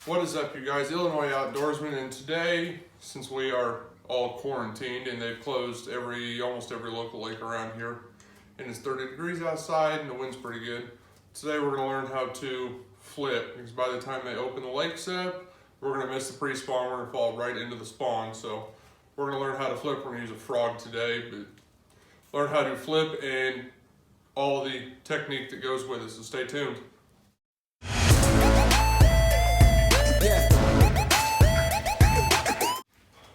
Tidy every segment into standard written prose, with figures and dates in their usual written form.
What is up, you guys? Illinois Outdoorsman, and today, since we are all quarantined and they've closed almost every local lake around here, and it's 30 degrees outside and the wind's pretty good, today we're going to learn how to flip, because by the time they open the lakes up, we're going to miss the pre-spawn. We're going to fall right into the spawn. So we're going to learn how to flip. We're going to use a frog today, but learn how to flip and all the technique that goes with it. So stay tuned.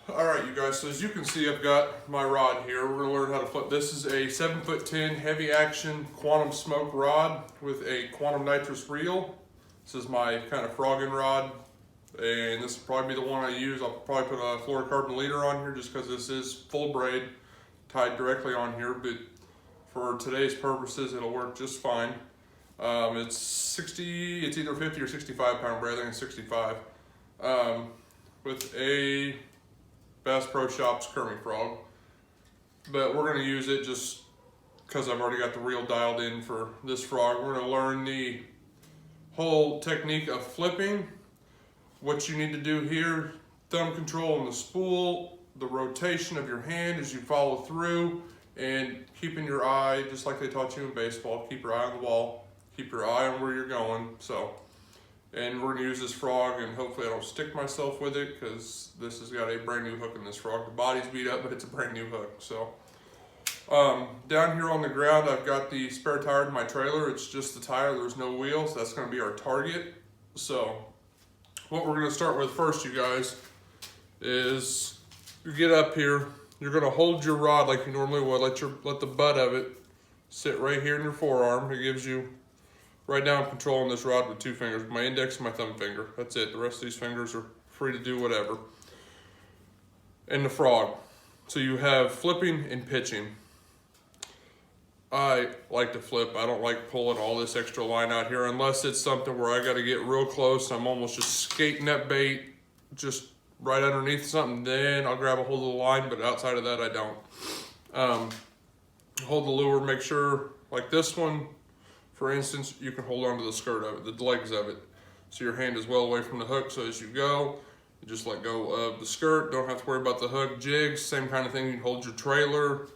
Alright, you guys, so as you can see, I've got my rod here. We're going to learn how to flip. This is a 7'10" heavy action quantum smoke rod with a quantum nitrous reel. This is my kind of frogging rod, and this will probably be the one I use. I'll probably put a fluorocarbon leader on here just because this is full braid tied directly on here, but for today's purposes it'll work just fine. It's either 50 or 65 pound braid. I think it's 65, with a Bass Pro Shops Kermie frog, but we're going to use it just because I've already got the reel dialed in for this frog. We're going to learn the whole technique of flipping, what you need to do here, thumb control on the spool, the rotation of your hand as you follow through, and keeping your eye, just like they taught you in baseball, keep your eye on the ball, keep your eye on where you're going. And we're going to use this frog, and hopefully I don't stick myself with it, because this has got a brand new hook in this frog. The body's beat up, but it's a brand new hook. So down here on the ground, I've got the spare tire in my trailer. It's just the tire, there's no wheels. That's going to be our target. So what we're going to start with first, you guys, is you get up here. You're going to hold your rod like you normally would. Let the butt of it sit right here in your forearm. It gives you, right now I'm controlling this rod with two fingers, my index and my thumb finger. That's it. The rest of these fingers are free to do whatever. And the frog. So you have flipping and pitching. I like to flip. I don't like pulling all this extra line out here unless it's something where I got to get real close. I'm almost just skating that bait just right underneath something. Then I'll grab a hold of the line, but outside of that, I don't. Hold the lure, make sure, like this one, for instance, you can hold onto the skirt of it, the legs of it, so your hand is well away from the hook. So as you go, you just let go of the skirt. Don't have to worry about the hook. Jigs, same kind of thing. You can hold your trailer.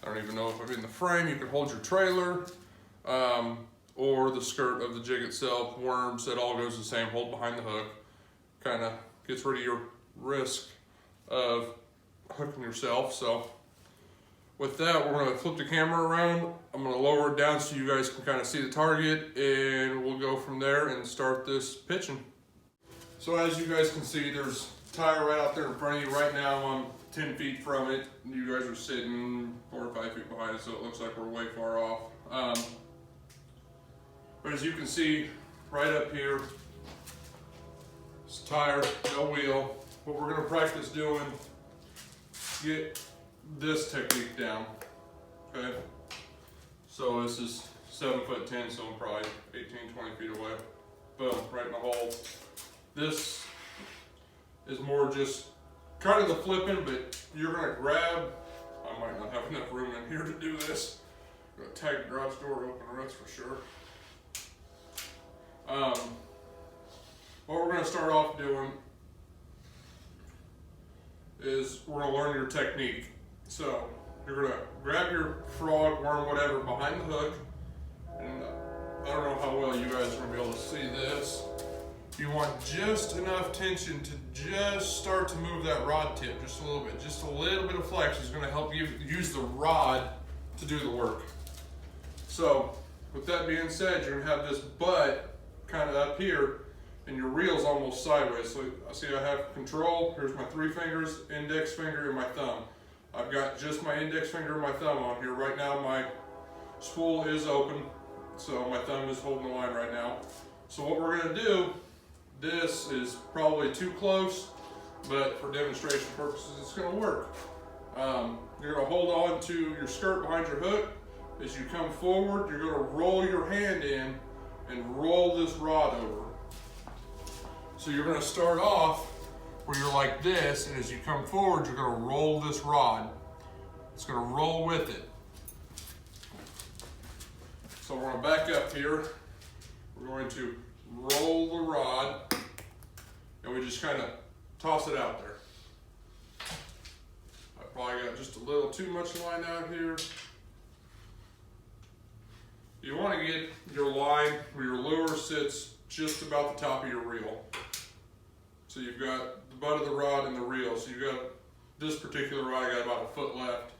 I don't even know if I'm in the frame. You can hold your trailer, or the skirt of the jig itself. Worms, it all goes the same. Hold behind the hook. Kind of gets rid of your risk of hooking yourself. So with that, we're going to flip the camera around. I'm going to lower it down so you guys can kind of see the target, and we'll go from there and start this pitching. So as you guys can see, there's a tire right out there in front of you. Right now I'm 10 feet from it. You guys are sitting 4 or 5 feet behind it, so it looks like we're way far off. But as you can see, right up here, it's a tire, no wheel. What we're going to practice doing, get this technique down, okay? So this is 7'10", so I'm probably 18, 20 feet away. Boom, right in the hole. This is more just kind of the flipping, but you're gonna grab, I might not have enough room in here to do this. I'm gonna tag the garage door open, that's for sure. What we're gonna start off doing is we're gonna learn your technique. So you're gonna grab your frog, worm, whatever, behind the hook, and I don't know how well you guys are gonna be able to see this. You want just enough tension to just start to move that rod tip just a little bit. Just a little bit of flex is gonna help you use the rod to do the work. So with that being said, you're gonna have this butt kind of up here and your reel's almost sideways. So I see I have control. Here's my 3 fingers, index finger, and my thumb. I've got just my index finger and my thumb on here. Right now my spool is open, so my thumb is holding the line right now. So what we're gonna do, this is probably too close, but for demonstration purposes, it's gonna work. You're gonna hold on to your skirt behind your hook. As you come forward, you're gonna roll your hand in and roll this rod over. So you're gonna start off where you're like this, and as you come forward, you're gonna roll this rod. It's gonna roll with it. So we're gonna back up here. We're going to roll the rod just kind of toss it out there. I probably got just a little too much line out here. You want to get your line where your lure sits just about the top of your reel. So you've got the butt of the rod and the reel. So you've got this particular rod, I got about a foot left.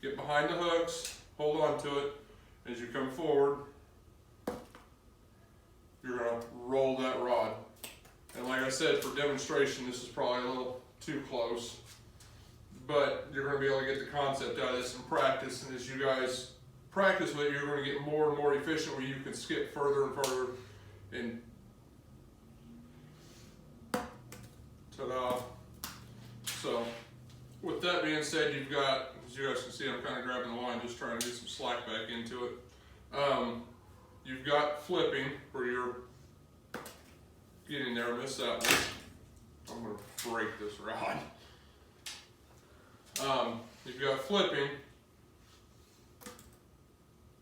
Get behind the hooks, hold on to it. As you come forward, you're going to roll that rod. And like I said, for demonstration, this is probably a little too close. But you're going to be able to get the concept out of this in practice. And as you guys practice with it, you're going to get more and more efficient where you can skip further and further. And ta-da. So with that being said, you've got, as you guys can see, I'm kind of grabbing the line, just trying to get some slack back into it. You've got flipping, where you're getting there. Miss that one. I'm going to break this rod. You've got flipping,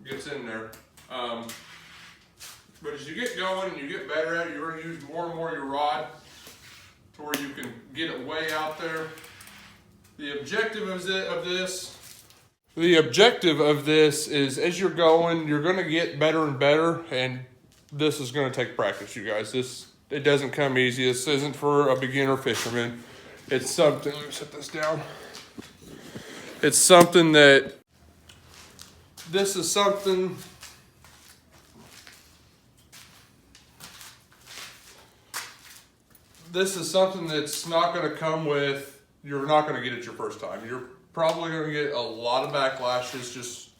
gets in there. But as you get going and you get better at it, you're going to use more and more your rod to where you can get it way out there. The objective of this is, as you're going, you're going to get better and better, and this is going to take practice, you guys. It doesn't come easy. This isn't for a beginner fisherman. It's something, let me set this down. It's something that, this is something that's not going to come with, you're not going to get it your first time. You're probably going to get a lot of backlashes. Just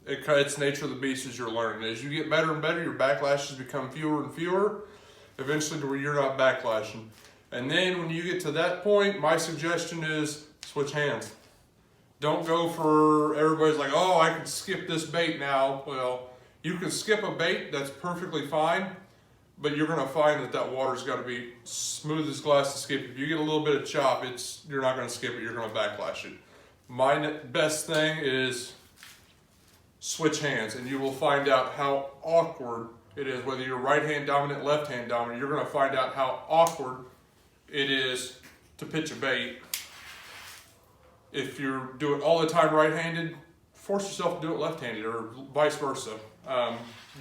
it's nature of the beast as you're learning. As you get better and better, your backlashes become fewer and fewer, eventually to where you're not backlashing. And then when you get to that point, my suggestion is switch hands. Don't go for, everybody's like, oh, I can skip this bait now. Well, you can skip a bait, that's perfectly fine, but you're gonna find that water's gotta be smooth as glass to skip. If you get a little bit of chop, you're not gonna skip it, you're gonna backlash it. My best thing is switch hands, and you will find out how awkward it is. Whether you're right hand dominant, left hand dominant, you're gonna find out how awkward it is to pitch a bait. If you're doing all the time right-handed, force yourself to do it left-handed, or vice versa.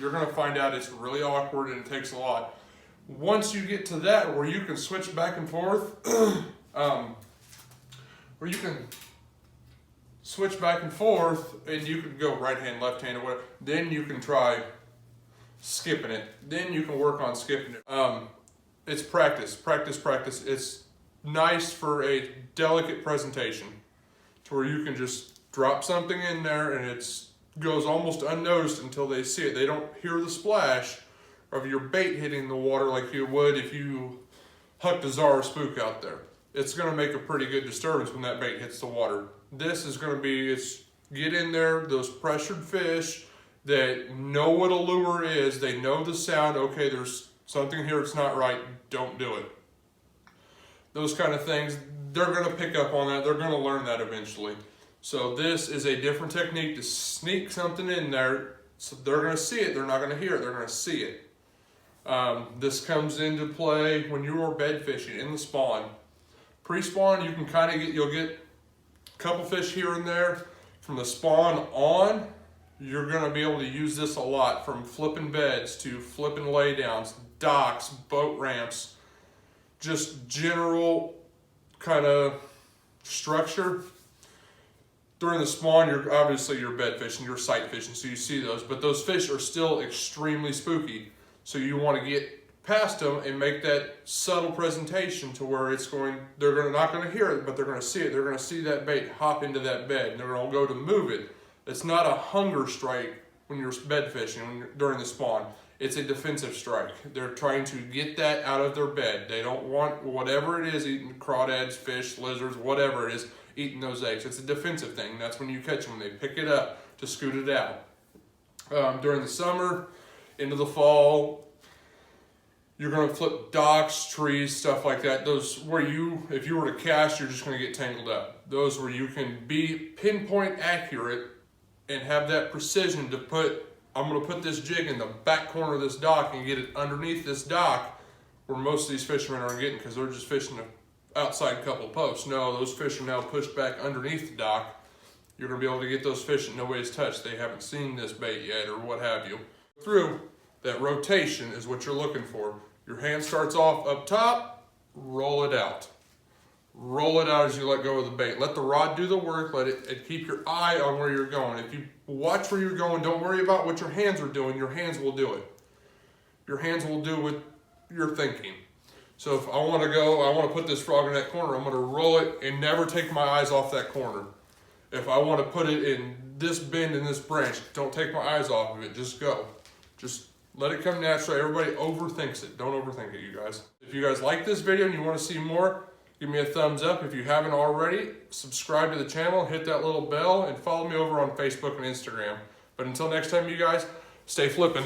You're gonna find out it's really awkward and it takes a lot. Once you get to that where you can switch back and forth, and you can go right hand, left hand, or whatever, then you can try skipping it. Then you can work on skipping it. It's practice. It's nice for a delicate presentation, to where you can just drop something in there and it goes almost unnoticed until they see it. They don't hear the splash of your bait hitting the water like you would if you hucked a Zara spook out there. It's going to make a pretty good disturbance when that bait hits the water. This is going to be, get in there, those pressured fish that know what a lure is, they know the sound, okay, there's something here that's not right, don't do it. Those kind of things, they're going to pick up on that. They're going to learn that eventually. So this is a different technique to sneak something in there. So they're going to see it. They're not going to hear it. They're going to see it. This comes into play when you're bed fishing in the spawn. Pre-spawn, you can kind of you'll get a couple fish here and there. From the spawn on, you're going to be able to use this a lot, from flipping beds to flipping laydowns, docks, boat ramps, just general kind of structure. During the spawn, you're bed fishing, you're sight fishing, so you see those, but those fish are still extremely spooky. So you want to get past them and make that subtle presentation to where they're not going to hear it, but they're going to see it. They're going to see that bait hop into that bed, and they're going to go to move it. It's not a hunger strike when you're bed fishing during the spawn. It's a defensive strike. They're trying to get that out of their bed. They don't want whatever it is, eating crawdads, fish, lizards, whatever it is, eating those eggs. It's a defensive thing. That's when you catch them. They pick it up to scoot it out. During the summer, into the fall, you're going to flip docks, trees, stuff like that. Those where if you were to cast, you're just going to get tangled up. Those where you can be pinpoint accurate and have that precision to put I'm gonna put this jig in the back corner of this dock and get it underneath this dock where most of these fishermen aren't getting because they're just fishing the outside couple of posts. No, those fish are now pushed back underneath the dock. You're gonna be able to get those fish that nobody's touched. They haven't seen this bait yet or what have you. Through that rotation is what you're looking for. Your hand starts off up top, roll it out. Roll it out as you let go of the bait. Let the rod do the work. Let it keep your eye on where you're going. If you watch where you're going, don't worry about what your hands are doing. Your hands will do it. Your hands will do what you're thinking. So if I want to put this frog in that corner, I'm going to roll it and never take my eyes off that corner. If I want to put it in this bend in this branch, don't take my eyes off of it. Just go. Just let it come naturally. Everybody overthinks it. Don't overthink it, you guys. If you guys like this video and you want to see more, give me a thumbs up. If you haven't already, subscribe to the channel, hit that little bell, and follow me over on Facebook and Instagram. But until next time, you guys, stay flippin'.